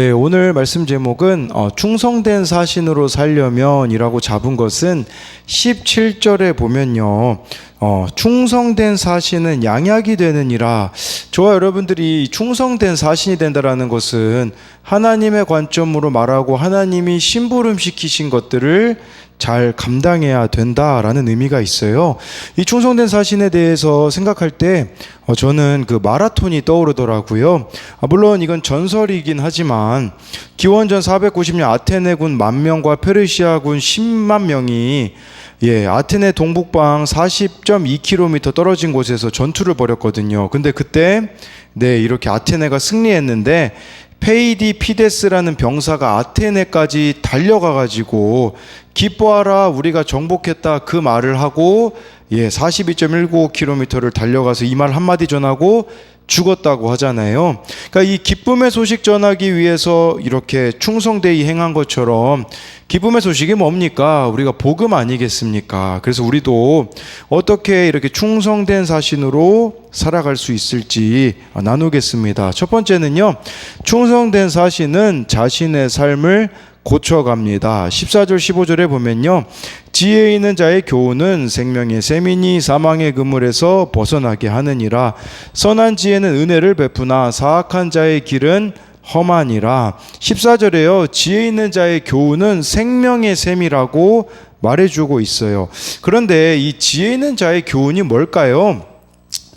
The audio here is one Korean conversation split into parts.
네, 오늘 말씀 제목은 충성된 사신으로 살려면이라고 잡은 것은 17절에 보면요. 충성된 사신은 양약이 되느니라. 저와 여러분들이 충성된 사신이 된다라는 것은 하나님의 관점으로 말하고 하나님이 심부름시키신 것들을 잘 감당해야 된다라는 의미가 있어요. 이 충성된 사신에 대해서 생각할 때 저는 그 마라톤이 떠오르더라고요. 물론 이건 전설이긴 하지만 기원전 490년 아테네군 10,000명과 페르시아군 10만 명이 아테네 동북방 40.2km 떨어진 곳에서 전투를 벌였거든요. 근데 그때 이렇게 아테네가 승리했는데 페이디 피데스라는 병사가 아테네까지 달려가가지고 기뻐하라 우리가 정복했다 그 말을 하고 42.195km를 달려가서 이 말 한마디 전하고 죽었다고 하잖아요. 그러니까 이 기쁨의 소식 전하기 위해서 이렇게 충성되이 행한 것처럼 기쁨의 소식이 뭡니까? 우리가 복음 아니겠습니까? 그래서 우리도 어떻게 이렇게 충성된 사신으로 살아갈 수 있을지 나누겠습니다. 첫 번째는요, 충성된 사신은 자신의 삶을 고쳐갑니다. 14절 15절에 보면요, 지혜 있는 자의 교훈은 생명의 셈이니 사망의 그물에서 벗어나게 하느니라. 선한 지혜는 은혜를 베푸나 사악한 자의 길은 험하니라. 14절에요, 지혜 있는 자의 교훈은 생명의 셈이라고 말해주고 있어요. 그런데 이 지혜 있는 자의 교훈이 뭘까요?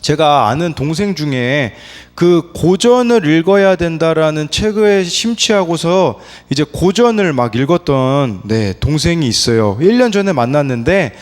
제가 아는 동생 중에 그 고전을 읽어야 된다라는 책에 심취하고서 이제 고전을 막 읽었던 동생이 있어요. 1년 전에 만났는데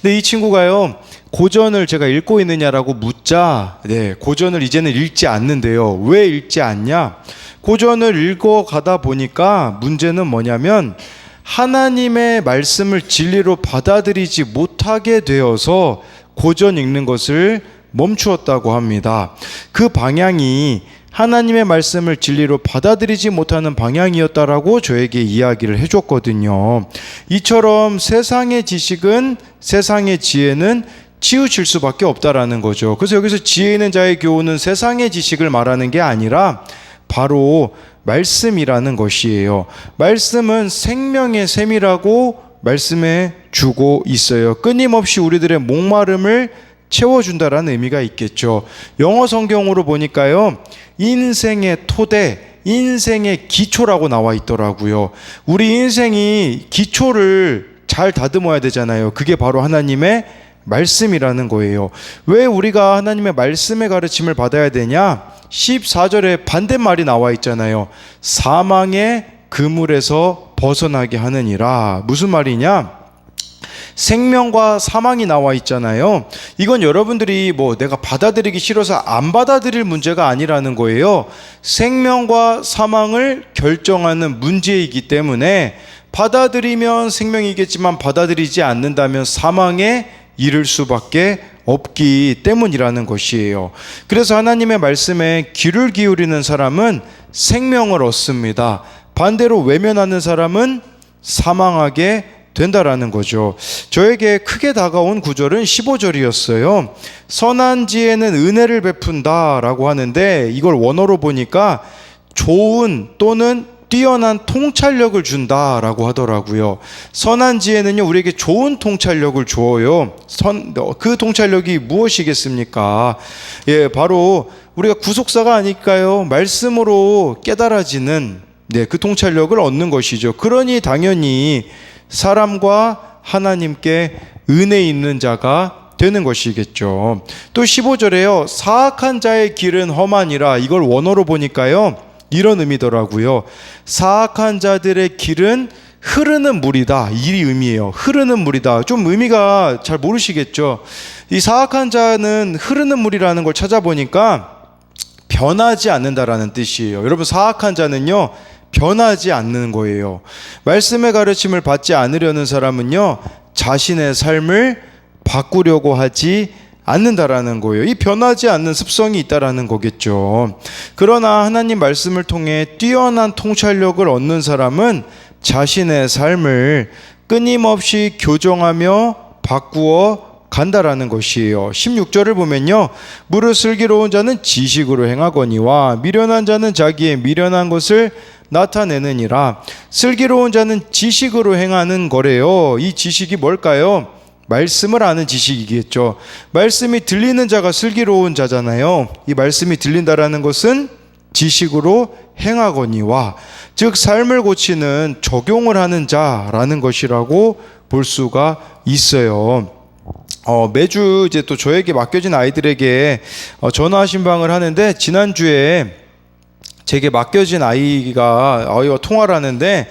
이 친구가요, 고전을 제가 읽고 있느냐라고 묻자 고전을 이제는 읽지 않는데요. 왜 읽지 않냐? 고전을 읽어가다 보니까 문제는 뭐냐면 하나님의 말씀을 진리로 받아들이지 못하게 되어서 고전 읽는 것을 멈추었다고 합니다. 그 방향이 하나님의 말씀을 진리로 받아들이지 못하는 방향이었다라고 저에게 이야기를 해줬거든요. 이처럼 세상의 지식은, 세상의 지혜는 치우칠 수밖에 없다라는 거죠. 그래서 여기서 지혜 있는 자의 교훈은 세상의 지식을 말하는 게 아니라 바로 말씀이라는 것이에요. 말씀은 생명의 셈이라고 말씀해 주고 있어요. 끊임없이 우리들의 목마름을 채워준다라는 의미가 있겠죠. 영어 성경으로 보니까요, 인생의 토대, 인생의 기초라고 나와 있더라고요. 우리 인생이 기초를 잘 다듬어야 되잖아요. 그게 바로 하나님의 말씀이라는 거예요. 왜 우리가 하나님의 말씀의 가르침을 받아야 되냐? 14절에 반대말이 나와 있잖아요. 사망의 그물에서 벗어나게 하느니라. 무슨 말이냐? 생명과 사망이 나와 있잖아요. 이건 여러분들이 내가 받아들이기 싫어서 안 받아들일 문제가 아니라는 거예요. 생명과 사망을 결정하는 문제이기 때문에 받아들이면 생명이겠지만 받아들이지 않는다면 사망에 이를 수밖에 없기 때문이라는 것이에요. 그래서 하나님의 말씀에 귀를 기울이는 사람은 생명을 얻습니다. 반대로 외면하는 사람은 사망하게 된다라는 거죠. 저에게 크게 다가온 구절은 15절이었어요. 선한 지혜는 은혜를 베푼다라고 하는데 이걸 원어로 보니까 좋은 또는 뛰어난 통찰력을 준다라고 하더라고요. 선한 지혜는요, 우리에게 좋은 통찰력을 주어요. 그 통찰력이 무엇이겠습니까? 바로 우리가 구속사가 아닐까요? 말씀으로 깨달아지는 그 통찰력을 얻는 것이죠. 그러니 당연히 사람과 하나님께 은혜 있는 자가 되는 것이겠죠. 또 15절에요. 사악한 자의 길은 험하니라. 이걸 원어로 보니까요, 이런 의미더라고요. 사악한 자들의 길은 흐르는 물이다. 이 의미예요. 흐르는 물이다. 좀 의미가 잘 모르시겠죠. 이 사악한 자는 흐르는 물이라는 걸 찾아보니까 변하지 않는다라는 뜻이에요. 여러분, 사악한 자는요, 변하지 않는 거예요. 말씀의 가르침을 받지 않으려는 사람은요, 자신의 삶을 바꾸려고 하지 않는다라는 거예요. 이 변하지 않는 습성이 있다라는 거겠죠. 그러나 하나님 말씀을 통해 뛰어난 통찰력을 얻는 사람은 자신의 삶을 끊임없이 교정하며 바꾸어 간다라는 것이에요. 16절을 보면요, 무릇 슬기로운 자는 지식으로 행하거니와 미련한 자는 자기의 미련한 것을 나타내느니라. 슬기로운 자는 지식으로 행하는 거래요. 이 지식이 뭘까요? 말씀을 아는 지식이겠죠. 말씀이 들리는 자가 슬기로운 자잖아요. 이 말씀이 들린다라는 것은 지식으로 행하거니와, 즉 삶을 고치는 적용을 하는 자라는 것이라고 볼 수가 있어요. 매주 이제 또 저에게 맡겨진 아이들에게 전화 신방을 하는데, 지난주에 제게 맡겨진 아이와 통화를 하는데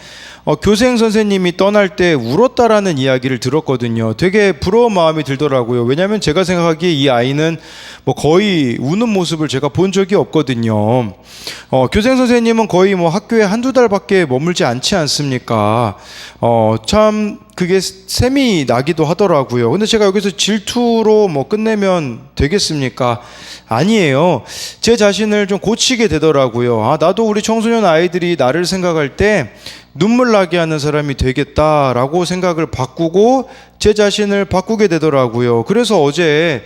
교생 선생님이 떠날 때 울었다라는 이야기를 들었거든요. 되게 부러운 마음이 들더라고요. 왜냐하면 제가 생각하기에 이 아이는 거의 우는 모습을 제가 본 적이 없거든요. 교생 선생님은 거의 학교에 한두 달밖에 머물지 않지 않습니까? 참 그게 셈이 나기도 하더라고요. 근데 제가 여기서 질투로 끝내면 되겠습니까? 아니에요. 제 자신을 좀 고치게 되더라고요. 나도 우리 청소년 아이들이 나를 생각할 때 눈물 나게 하는 사람이 되겠다라고 생각을 바꾸고 제 자신을 바꾸게 되더라고요. 그래서 어제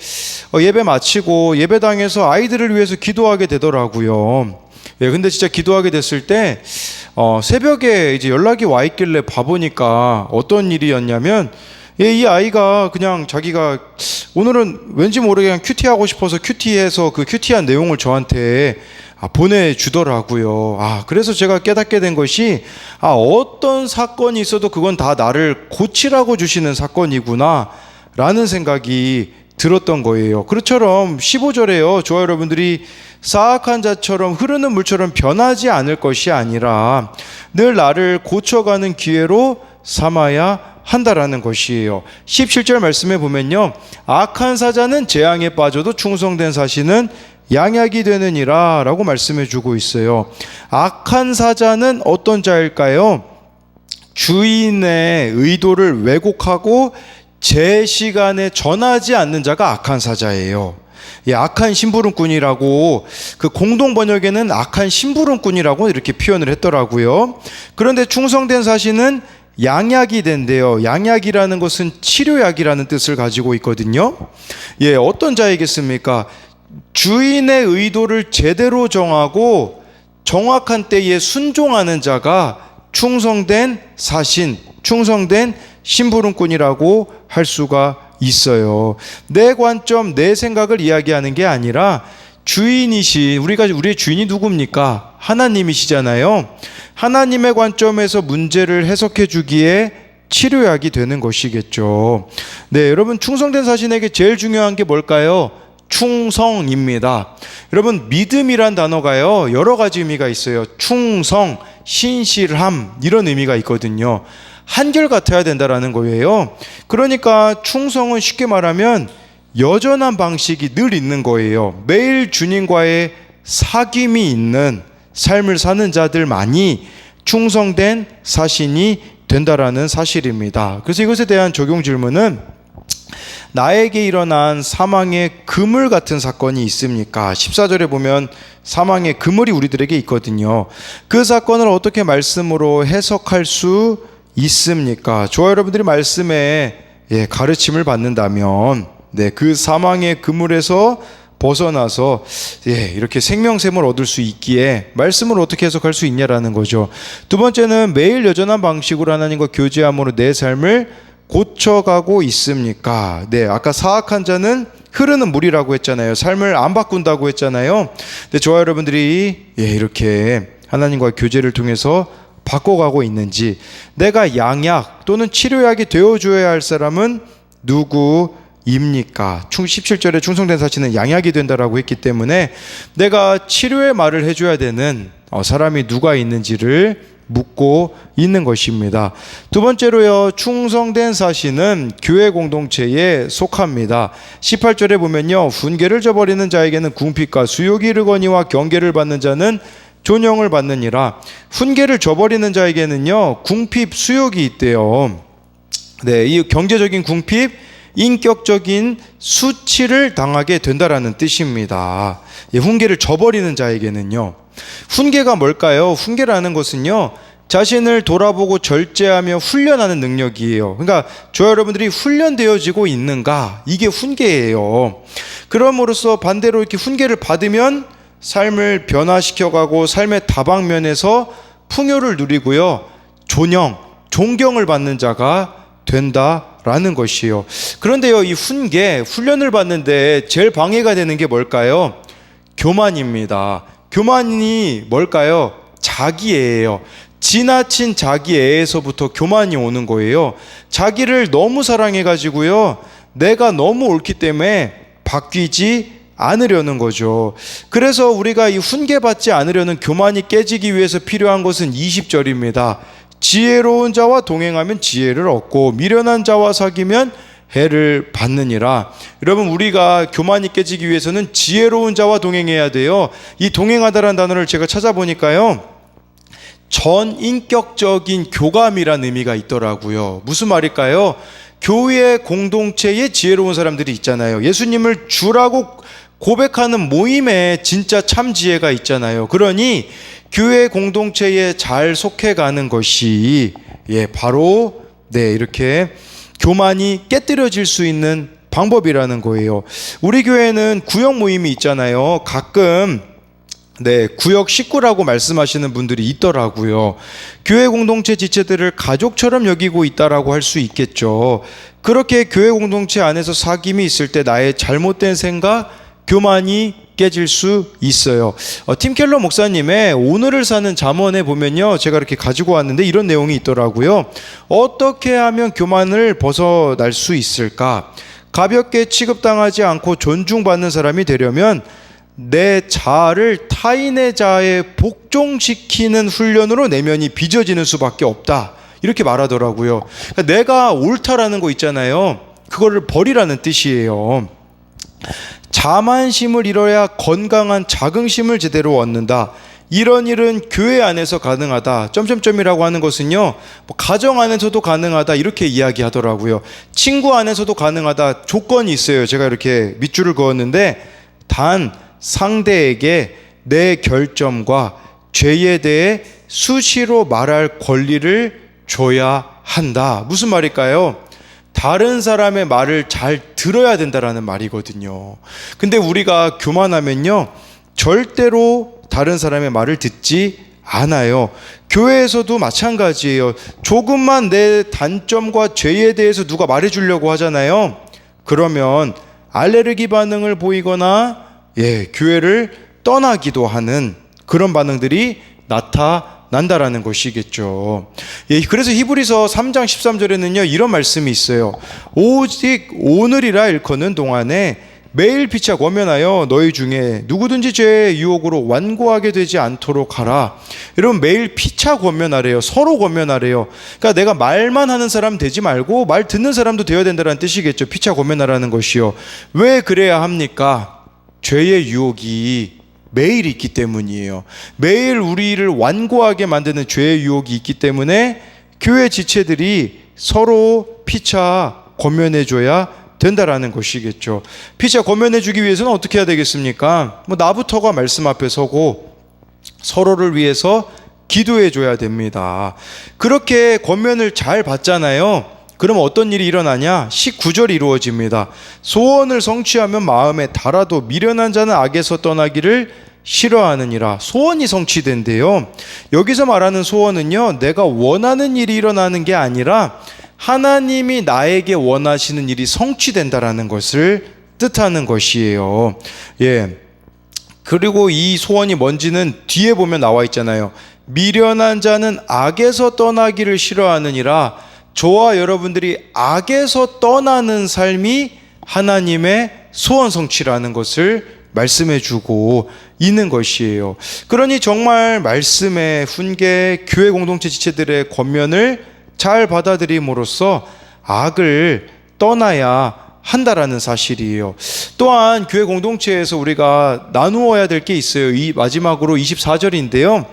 예배 마치고 예배당에서 아이들을 위해서 기도하게 되더라고요. 근데 진짜 기도하게 됐을 때 새벽에 이제 연락이 와 있길래 봐보니까 어떤 일이었냐면, 이 아이가 그냥 자기가 오늘은 왠지 모르게 그냥 큐티하고 싶어서 큐티해서 그 큐티한 내용을 저한테 보내주더라고요. 그래서 제가 깨닫게 된 것이, 어떤 사건이 있어도 그건 다 나를 고치라고 주시는 사건이구나 라는 생각이 들었던 거예요. 그처럼 15절에요. 저와 여러분들이 사악한 자처럼 흐르는 물처럼 변하지 않을 것이 아니라 늘 나를 고쳐가는 기회로 삼아야 한다라는 것이에요. 17절 말씀에 보면요, 악한 사자는 재앙에 빠져도 충성된 사신은 양약이 되느니라 라고 말씀해 주고 있어요. 악한 사자는 어떤 자일까요? 주인의 의도를 왜곡하고 제 시간에 전하지 않는 자가 악한 사자예요. 악한 심부름꾼이라고, 그 공동 번역에는 악한 심부름꾼이라고 이렇게 표현을 했더라고요. 그런데 충성된 사신은 양약이 된대요. 양약이라는 것은 치료약이라는 뜻을 가지고 있거든요. 어떤 자이겠습니까? 주인의 의도를 제대로 정하고 정확한 때에 순종하는 자가 충성된 사신, 충성된 심부름꾼이라고 할 수가 있어요. 내 관점, 내 생각을 이야기하는 게 아니라 주인이신, 우리의 주인이 누굽니까? 하나님이시잖아요. 하나님의 관점에서 문제를 해석해 주기에 치료약이 되는 것이겠죠. 여러분, 충성된 사신에게 제일 중요한 게 뭘까요? 충성입니다. 여러분, 믿음이란 단어가요, 여러 가지 의미가 있어요. 충성, 신실함, 이런 의미가 있거든요. 한결같아야 된다라는 거예요. 그러니까 충성은 쉽게 말하면 여전한 방식이 늘 있는 거예요. 매일 주님과의 사귐이 있는 삶을 사는 자들만이 충성된 사신이 된다라는 사실입니다. 그래서 이것에 대한 적용 질문은, 나에게 일어난 사망의 그물 같은 사건이 있습니까? 14절에 보면 사망의 그물이 우리들에게 있거든요. 그 사건을 어떻게 말씀으로 해석할 수 있습니까? 저와 여러분들이 말씀에 가르침을 받는다면 그 사망의 그물에서 벗어나서 이렇게 생명샘을 얻을 수 있기에 말씀을 어떻게 해석할 수 있냐라는 거죠. 두 번째는, 매일 여전한 방식으로 하나님과 교제함으로 내 삶을 고쳐가고 있습니까? 아까 사악한 자는 흐르는 물이라고 했잖아요. 삶을 안 바꾼다고 했잖아요. 근데 저와 여러분들이 이렇게 하나님과 교제를 통해서 바꿔가고 있는지, 내가 양약 또는 치료약이 되어줘야 할 사람은 누구입니까? 17절에 충성된 사신은 양약이 된다라고 했기 때문에 내가 치료의 말을 해줘야 되는 사람이 누가 있는지를 묻고 있는 것입니다. 두 번째로요, 충성된 사신은 교회 공동체에 속합니다. 18절에 보면요, 훈계를 저버리는 자에게는 궁핍과 수욕이 이르거니와 경계를 받는 자는 존영을 받느니라. 훈계를 저버리는 자에게는요, 궁핍, 수욕이 있대요. 이 경제적인 궁핍, 인격적인 수치를 당하게 된다라는 뜻입니다. 훈계를 저버리는 자에게는요. 훈계가 뭘까요? 훈계라는 것은요, 자신을 돌아보고 절제하며 훈련하는 능력이에요. 그러니까 저 여러분들이 훈련되어지고 있는가, 이게 훈계예요. 그럼으로써 반대로 이렇게 훈계를 받으면 삶을 변화시켜가고 삶의 다방면에서 풍요를 누리고요. 존경을 받는 자가 된다라는 것이에요. 그런데요, 이 훈련을 받는데 제일 방해가 되는 게 뭘까요? 교만입니다. 교만이 뭘까요? 자기애예요. 지나친 자기애에서부터 교만이 오는 거예요. 자기를 너무 사랑해가지고요, 내가 너무 옳기 때문에 바뀌지 않으려는 거죠. 그래서 우리가 이 훈계받지 않으려는 교만이 깨지기 위해서 필요한 것은 20절입니다. 지혜로운 자와 동행하면 지혜를 얻고 미련한 자와 사귀면 해를 받느니라. 여러분, 우리가 교만이 깨지기 위해서는 지혜로운 자와 동행해야 돼요. 이 동행하다라는 단어를 제가 찾아보니까요, 전인격적인 교감이라는 의미가 있더라고요. 무슨 말일까요? 교회 공동체에 지혜로운 사람들이 있잖아요. 예수님을 주라고 고백하는 모임에 진짜 참 지혜가 있잖아요. 그러니 교회 공동체에 잘 속해가는 것이 바로 이렇게 교만이 깨뜨려질 수 있는 방법이라는 거예요. 우리 교회는 구역 모임이 있잖아요. 가끔 구역 식구라고 말씀하시는 분들이 있더라고요. 교회 공동체 지체들을 가족처럼 여기고 있다라고 할 수 있겠죠. 그렇게 교회 공동체 안에서 사귐이 있을 때 나의 잘못된 생각, 교만이 깨질 수 있어요. 팀 켈러 목사님의 오늘을 사는 잠언에 보면요, 제가 이렇게 가지고 왔는데 이런 내용이 있더라고요. 어떻게 하면 교만을 벗어날 수 있을까? 가볍게 취급당하지 않고 존중받는 사람이 되려면 내 자아를 타인의 자아에 복종시키는 훈련으로 내면이 빚어지는 수밖에 없다, 이렇게 말하더라고요. 그러니까 내가 옳다라는 거 있잖아요, 그거를 버리라는 뜻이에요. 자만심을 잃어야 건강한 자긍심을 제대로 얻는다. 이런 일은 교회 안에서 가능하다. 점점점이라고 하는 것은요, 가정 안에서도 가능하다, 이렇게 이야기하더라고요. 친구 안에서도 가능하다. 조건이 있어요. 제가 이렇게 밑줄을 그었는데, 단 상대에게 내 결점과 죄에 대해 수시로 말할 권리를 줘야 한다. 무슨 말일까요? 다른 사람의 말을 잘 들어야 된다라는 말이거든요. 근데 우리가 교만하면요, 절대로 다른 사람의 말을 듣지 않아요. 교회에서도 마찬가지예요. 조금만 내 단점과 죄에 대해서 누가 말해주려고 하잖아요. 그러면 알레르기 반응을 보이거나 교회를 떠나기도 하는 그런 반응들이 나타난다라는 것이겠죠. 그래서 히브리서 3장 13절에는요, 이런 말씀이 있어요. 오직 오늘이라 일컫는 동안에 매일 피차 권면하여 너희 중에 누구든지 죄의 유혹으로 완고하게 되지 않도록 하라. 여러분, 매일 피차 권면하래요. 서로 권면하래요. 그러니까 내가 말만 하는 사람 되지 말고 말 듣는 사람도 되어야 된다는 뜻이겠죠. 피차 권면하라는 것이요. 왜 그래야 합니까? 죄의 유혹이 매일 있기 때문이에요. 매일 우리를 완고하게 만드는 죄의 유혹이 있기 때문에 교회 지체들이 서로 피차 권면해줘야 된다라는 것이겠죠. 피차 권면해주기 위해서는 어떻게 해야 되겠습니까? 나부터가 말씀 앞에 서고 서로를 위해서 기도해줘야 됩니다. 그렇게 권면을 잘 받잖아요. 그럼 어떤 일이 일어나냐? 19절이 이루어집니다. 소원을 성취하면 마음에 달아도 미련한 자는 악에서 떠나기를 싫어하느니라. 소원이 성취된대요. 여기서 말하는 소원은요, 내가 원하는 일이 일어나는 게 아니라 하나님이 나에게 원하시는 일이 성취된다라는 것을 뜻하는 것이에요. 그리고 이 소원이 뭔지는 뒤에 보면 나와 있잖아요. 미련한 자는 악에서 떠나기를 싫어하느니라. 저와 여러분들이 악에서 떠나는 삶이 하나님의 소원 성취라는 것을 말씀해 주고 있는 것이에요. 그러니 정말 말씀의 훈계, 교회 공동체 지체들의 권면을 잘 받아들임으로써 악을 떠나야 한다라는 사실이에요. 또한 교회 공동체에서 우리가 나누어야 될 게 있어요. 이 마지막으로 24절인데요.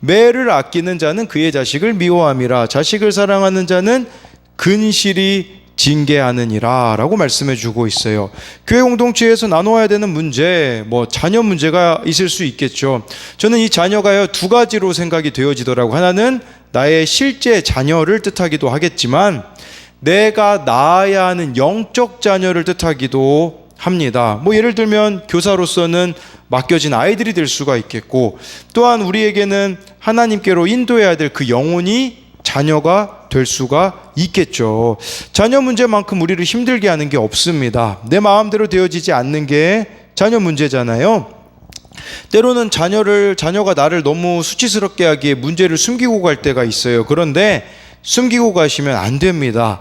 매를 아끼는 자는 그의 자식을 미워함이라. 자식을 사랑하는 자는 근실이 징계하느니라 라고 말씀해 주고 있어요. 교회 공동체에서 나누어야 되는 문제, 자녀 문제가 있을 수 있겠죠. 저는 이 자녀가요, 두 가지로 생각이 되어지더라고요. 하나는 나의 실제 자녀를 뜻하기도 하겠지만 내가 낳아야 하는 영적 자녀를 뜻하기도 합니다. 예를 들면 교사로서는 맡겨진 아이들이 될 수가 있겠고, 또한 우리에게는 하나님께로 인도해야 될 그 영혼이 자녀가 될 수가 있겠죠. 자녀 문제만큼 우리를 힘들게 하는 게 없습니다. 내 마음대로 되어지지 않는 게 자녀 문제잖아요. 때로는 자녀가 나를 너무 수치스럽게 하기에 문제를 숨기고 갈 때가 있어요. 그런데 숨기고 가시면 안 됩니다.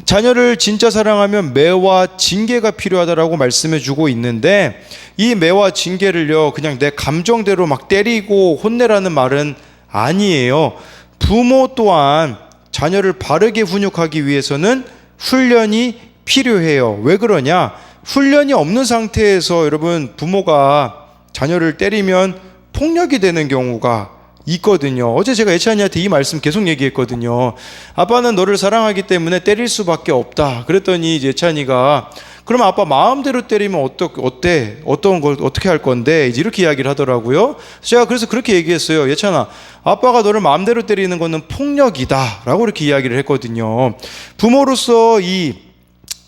자녀를 진짜 사랑하면 매와 징계가 필요하다라고 말씀해 주고 있는데, 이 매와 징계를요 그냥 내 감정대로 막 때리고 혼내라는 말은 아니에요. 부모 또한 자녀를 바르게 훈육하기 위해서는 훈련이 필요해요. 왜 그러냐? 훈련이 없는 상태에서 여러분 부모가 자녀를 때리면 폭력이 되는 경우가 있거든요. 어제 제가 예찬이한테 이 말씀 계속 얘기했거든요. 아빠는 너를 사랑하기 때문에 때릴 수밖에 없다. 그랬더니 예찬이가 그럼 아빠 마음대로 때리면 어떤 걸 어떻게 할 건데 이제 이렇게 이야기를 하더라고요. 제가 그래서 그렇게 얘기했어요. 예찬아, 아빠가 너를 마음대로 때리는 거는 폭력이다 라고 이렇게 이야기를 했거든요. 부모로서 이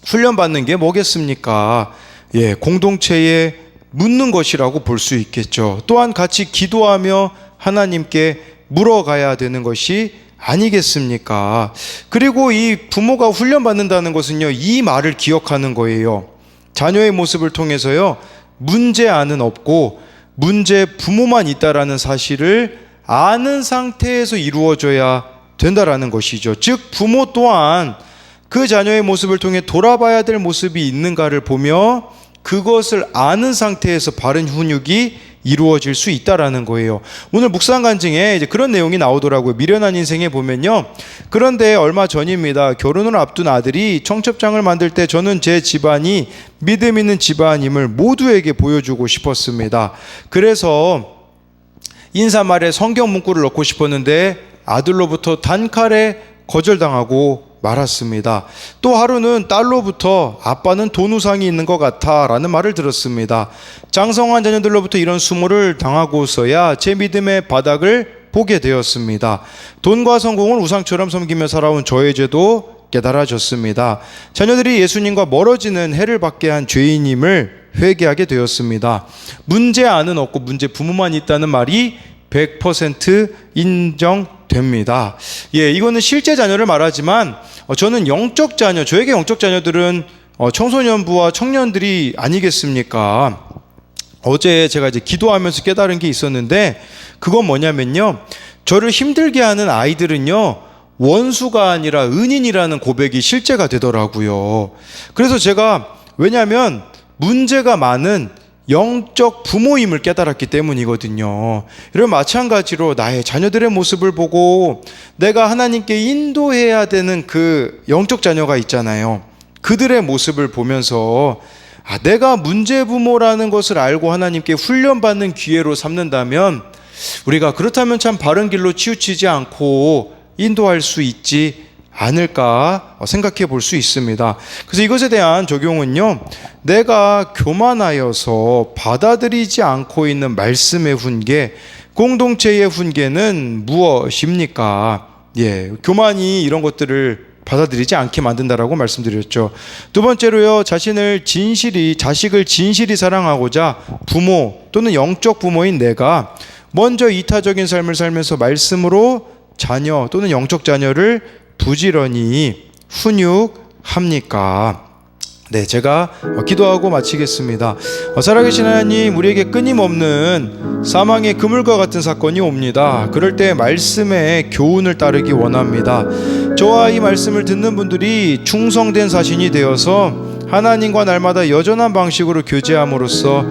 훈련받는 게 뭐겠습니까? 공동체에 묻는 것이라고 볼 수 있겠죠. 또한 같이 기도하며 하나님께 물어가야 되는 것이 아니겠습니까? 그리고 이 부모가 훈련받는다는 것은요, 이 말을 기억하는 거예요. 자녀의 모습을 통해서요, 문제아는 없고 문제 부모만 있다라는 사실을 아는 상태에서 이루어져야 된다라는 것이죠. 즉 부모 또한 그 자녀의 모습을 통해 돌아봐야 될 모습이 있는가를 보며 그것을 아는 상태에서 바른 훈육이 이루어질 수 있다라는 거예요. 오늘 묵상 간증에 이제 그런 내용이 나오더라고요. 미련한 인생에 보면요. 그런데 얼마 전입니다. 결혼을 앞둔 아들이 청첩장을 만들 때 저는 제 집안이 믿음 있는 집안임을 모두에게 보여주고 싶었습니다. 그래서 인사말에 성경 문구를 넣고 싶었는데 아들로부터 단칼에 거절당하고 말았습니다. 또 하루는 딸로부터 아빠는 돈 우상이 있는 것 같아 라는 말을 들었습니다. 장성한 자녀들로부터 이런 수모를 당하고서야 제 믿음의 바닥을 보게 되었습니다. 돈과 성공을 우상처럼 섬기며 살아온 저의 죄도 깨달아졌습니다. 자녀들이 예수님과 멀어지는 해를 받게 한 죄인임을 회개하게 되었습니다. 문제아는 없고 문제 부모만 있다는 말이 100% 인정됩니다. 이거는 실제 자녀를 말하지만 저는 영적 자녀, 저에게 영적 자녀들은 청소년부와 청년들이 아니겠습니까? 어제 제가 이제 기도하면서 깨달은 게 있었는데 그건 뭐냐면요, 저를 힘들게 하는 아이들은요 원수가 아니라 은인이라는 고백이 실제가 되더라고요. 그래서 제가, 왜냐하면 문제가 많은 영적 부모임을 깨달았기 때문이거든요. 이런 마찬가지로 나의 자녀들의 모습을 보고 내가 하나님께 인도해야 되는 그 영적 자녀가 있잖아요. 그들의 모습을 보면서 내가 문제 부모라는 것을 알고 하나님께 훈련받는 기회로 삼는다면 우리가 그렇다면 참 바른 길로 치우치지 않고 인도할 수 있지 않을까 생각해 볼 수 있습니다. 그래서 이것에 대한 적용은요, 내가 교만하여서 받아들이지 않고 있는 말씀의 훈계, 공동체의 훈계는 무엇입니까? 교만이 이런 것들을 받아들이지 않게 만든다라고 말씀드렸죠. 두 번째로요, 자식을 진실이 사랑하고자 부모 또는 영적 부모인 내가 먼저 이타적인 삶을 살면서 말씀으로 자녀 또는 영적 자녀를 부지런히 훈육합니까? 제가 기도하고 마치겠습니다. 살아계신 하나님, 우리에게 끊임없는 사망의 그물과 같은 사건이 옵니다. 그럴 때 말씀의 교훈을 따르기 원합니다. 저와 이 말씀을 듣는 분들이 충성된 사신이 되어서 하나님과 날마다 여전한 방식으로 교제함으로써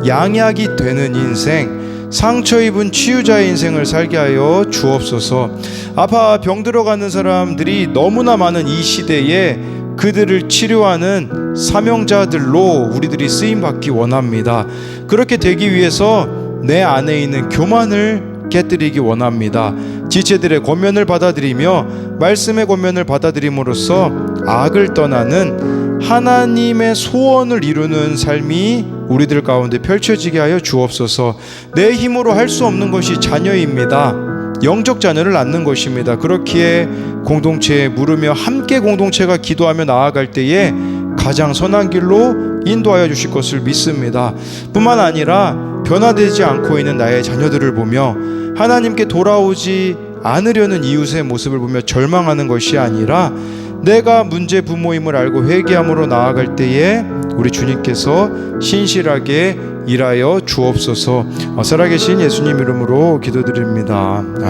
양약이 되는 인생, 상처 입은 치유자의 인생을 살게 하여 주옵소서. 아파 병들어가는 사람들이 너무나 많은 이 시대에 그들을 치료하는 사명자들로 우리들이 쓰임받기 원합니다. 그렇게 되기 위해서 내 안에 있는 교만을 깨뜨리기 원합니다. 지체들의 권면을 받아들이며 말씀의 권면을 받아들임으로써 악을 떠나는 하나님의 소원을 이루는 삶이 우리들 가운데 펼쳐지게 하여 주옵소서. 내 힘으로 할 수 없는 것이 자녀입니다. 영적 자녀를 낳는 것입니다. 그렇기에 공동체에 물으며 함께 공동체가 기도하며 나아갈 때에 가장 선한 길로 인도하여 주실 것을 믿습니다. 뿐만 아니라 변화되지 않고 있는 나의 자녀들을 보며 하나님께 돌아오지 않으려는 이웃의 모습을 보며 절망하는 것이 아니라 내가 문제 부모임을 알고 회개함으로 나아갈 때에 우리 주님께서 신실하게 일하여 주옵소서. 살아계신 예수님 이름으로 기도드립니다. 아멘.